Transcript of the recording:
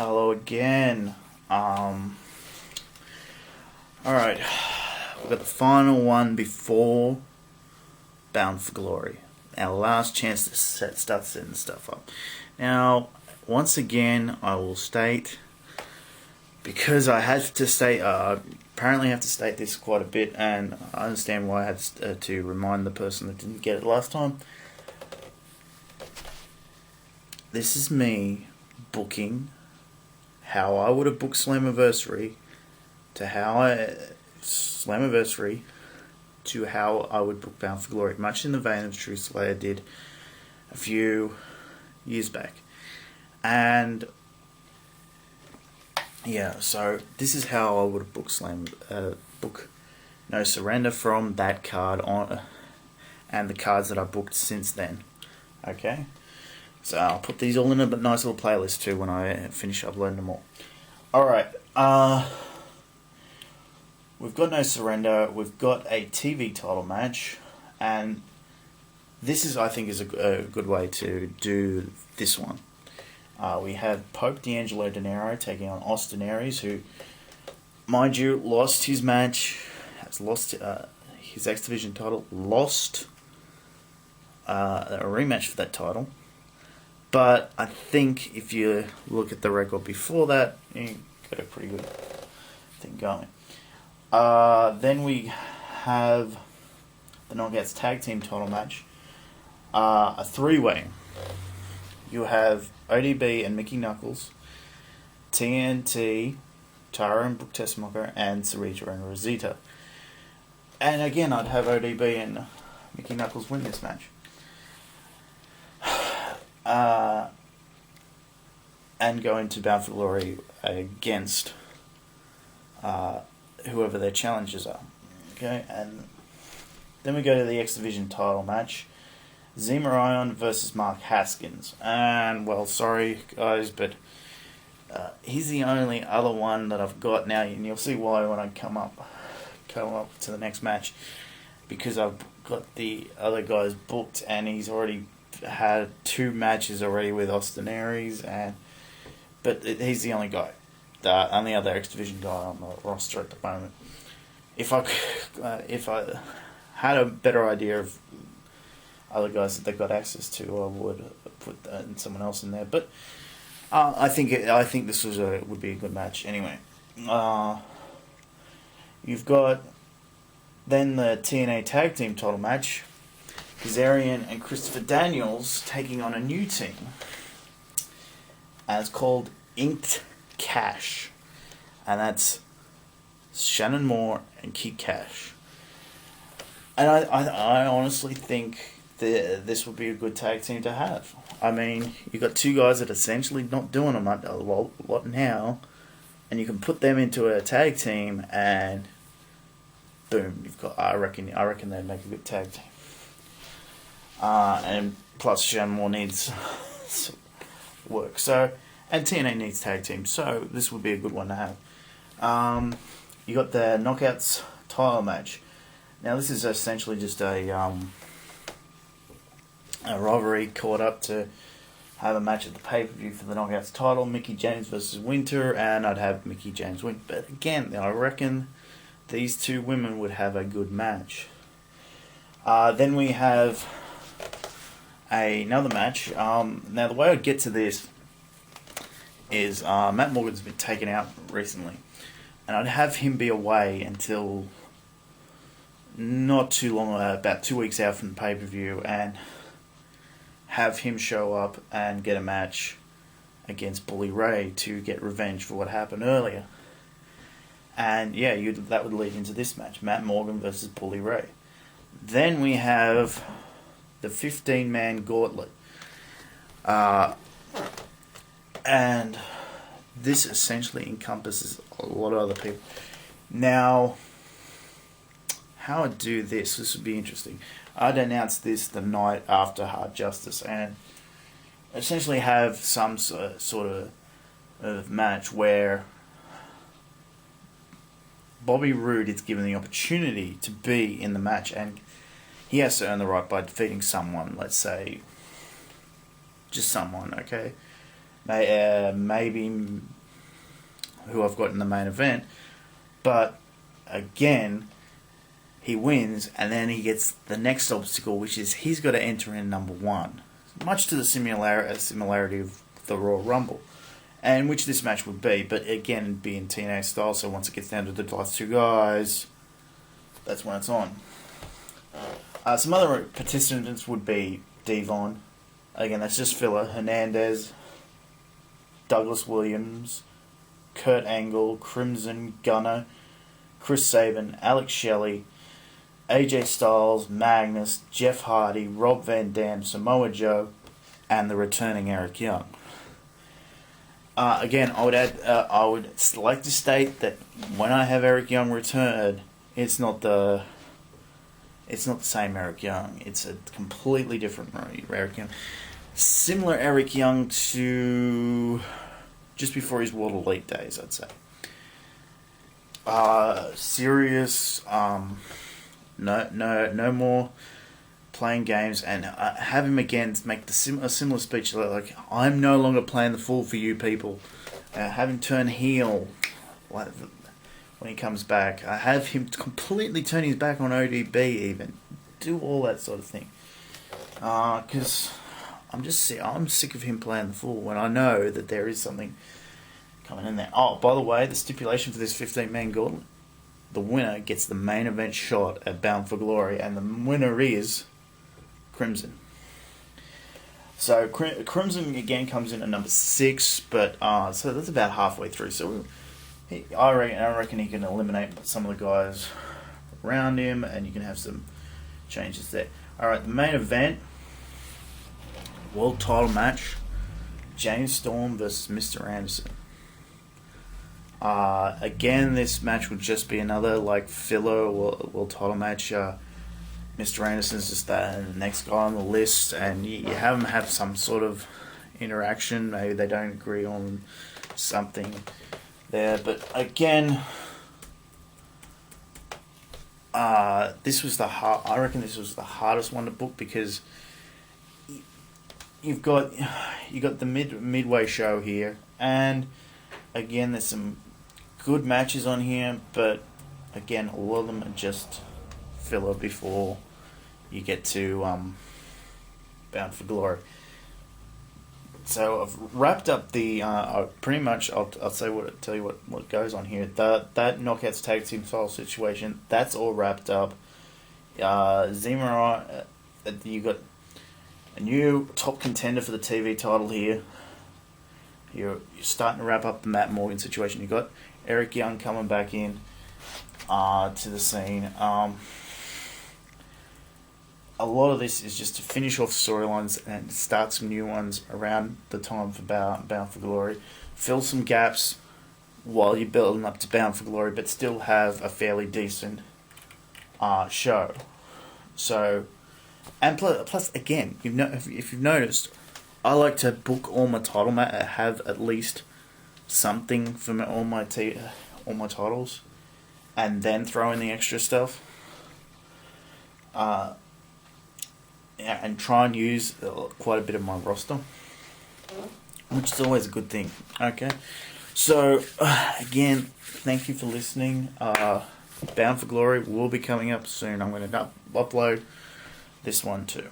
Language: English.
Hello again. Alright. We've got the final one before Bound for Glory. Our last chance to start setting stuff up. Now, once again, I will state, because I had to state, apparently have to state this quite a bit, and I understand why I had to remind the person that didn't get it last time. This is me booking how I would have booked Slammiversary to how I would book Bound for Glory, much in the vein of True Slayer did a few years back. And yeah, so this is how I would have booked book No Surrender from that card on, and the cards that I booked since then. Okay, so I'll put these all in a nice little playlist too when I finish uploading them all. Alright, we've got No Surrender, we've got a TV title match, and this is, I think, is a good way to do this one. We have Pope D'Angelo Dinero taking on Austin Aries, who, mind you, lost his match, has lost his X Division title, lost a rematch for that title. But I think if you look at the record before that, you got a pretty good thing going. Then we have the Knockouts Tag Team title match. A three-way. You have ODB and Mickie Knuckles, TNT, Tara and Brooke Testmacher, and Sarita and Rosita. And again, I'd have ODB and Mickie Knuckles win this match. And go into Bound for Glory against whoever their challengers are. Okay, and then we go to the X Division title match. Zema versus Mark Haskins. And, well, sorry guys, but he's the only other one that I've got now, and you'll see why when I come up to the next match, because I've got the other guys booked, and he's already had 2 matches already with Austin Aries, but he's the only guy, the only other X Division guy on the roster at the moment. If I had a better idea of other guys that they got access to, I would put someone else in there. But I think this would be a good match anyway. You've got then the TNA Tag Team title match. Kazainan and Christopher Daniels taking on a new team, and it's called Inked Kash, and that's Shannon Moore and Kash. And I honestly think this would be a good tag team to have. I mean, you've got 2 guys that are essentially not doing a lot now, and you can put them into a tag team, and boom, you've got. I reckon they'd make a good tag team. And plus Shannon Moore needs work. So, and TNA needs tag teams, so this would be a good one to have. You got the Knockouts title match. Now this is essentially just a rivalry caught up to have a match at the pay-per-view for the Knockouts title. Mickie James versus Winter, and I'd have Mickie James win. But again, I reckon these 2 women would have a good match. Then we have another match. Now the way I'd get to this is Matt Morgan's been taken out recently, and I'd have him be away until not too long, about 2 weeks out from the pay-per-view, and have him show up and get a match against Bully Ray to get revenge for what happened earlier. And yeah, that would lead into this match, Matt Morgan versus Bully Ray. Then we have the 15-man Gauntlet. And this essentially encompasses a lot of other people. Now, how I'd do this would be interesting. I'd announce this the night after Hard Justice, and essentially have some sort of match where Bobby Roode is given the opportunity to be in the match, and he has to earn the right by defeating someone, let's say, just someone, okay? maybe who I've got in the main event, but again, he wins, and then he gets the next obstacle, which is he's got to enter in number 1, much to the similarity of the Royal Rumble, and which this match would be, but again, being TNA style, so once it gets down to the last 2 guys, that's when it's on. Some other participants would be Devon, again, that's just filler, Hernadez, Douglas Williams, Kurt Angle, Crimson, Gunner, Chris Sabin, Alex Shelly, AJ Styles, Magnus, Jeff Hardy, Rob Van Dam, Samoa Joe, and the returning Eric Young. Again, I would like to state that when I have Eric Young return, it's not the same Eric Young. It's a completely different Eric Young. Similar Eric Young to just before his World Elite days, I'd say. Serious. No more playing games, and have him again make a similar speech like, "I'm no longer playing the fool for you people." Have him turn heel when he comes back. Have him completely turn his back on ODB. Even do all that sort of thing. Because I'm sick of him playing the fool when I know that there is something coming in there. Oh, by the way, the stipulation for this 15-man gauntlet: the winner gets the main event shot at Bound for Glory, and the winner is Crimson. So Crimson again comes in at number 6, but so that's about halfway through. So I reckon he can eliminate some of the guys around him, and you can have some changes there. All right, the main event, world title match: James Storm versus Mr. Anderson. Again, this match would just be another filler world title match. Mr. Anderson's just the next guy on the list, and you have them have some sort of interaction. Maybe they don't agree on something there, but again, this was I reckon this was the hardest one to book, because you got the midway show here, and again, there's some good matches on here, but again, a lot of them are just filler before you get to Bound for Glory. So I've wrapped up the pretty much. I'll tell you what goes on here. That Knockouts Tag Team Title situation, that's all wrapped up. Zema, you got a new top contender for the TV title here. You're starting to wrap up the Matt Morgan situation. You got Eric Young coming back in to the scene. A lot of this is just to finish off storylines and start some new ones around the time for Bound for Glory. Fill some gaps while you're building up to Bound for Glory, but still have a fairly decent show. So, and plus again, if you've noticed, I like to book all my title have at least something for all my titles, and then throw in the extra stuff. And try and use quite a bit of my roster, which is always a good thing. Okay, so again, thank you for listening. Bound for Glory will be coming up soon. I'm going to upload this one too.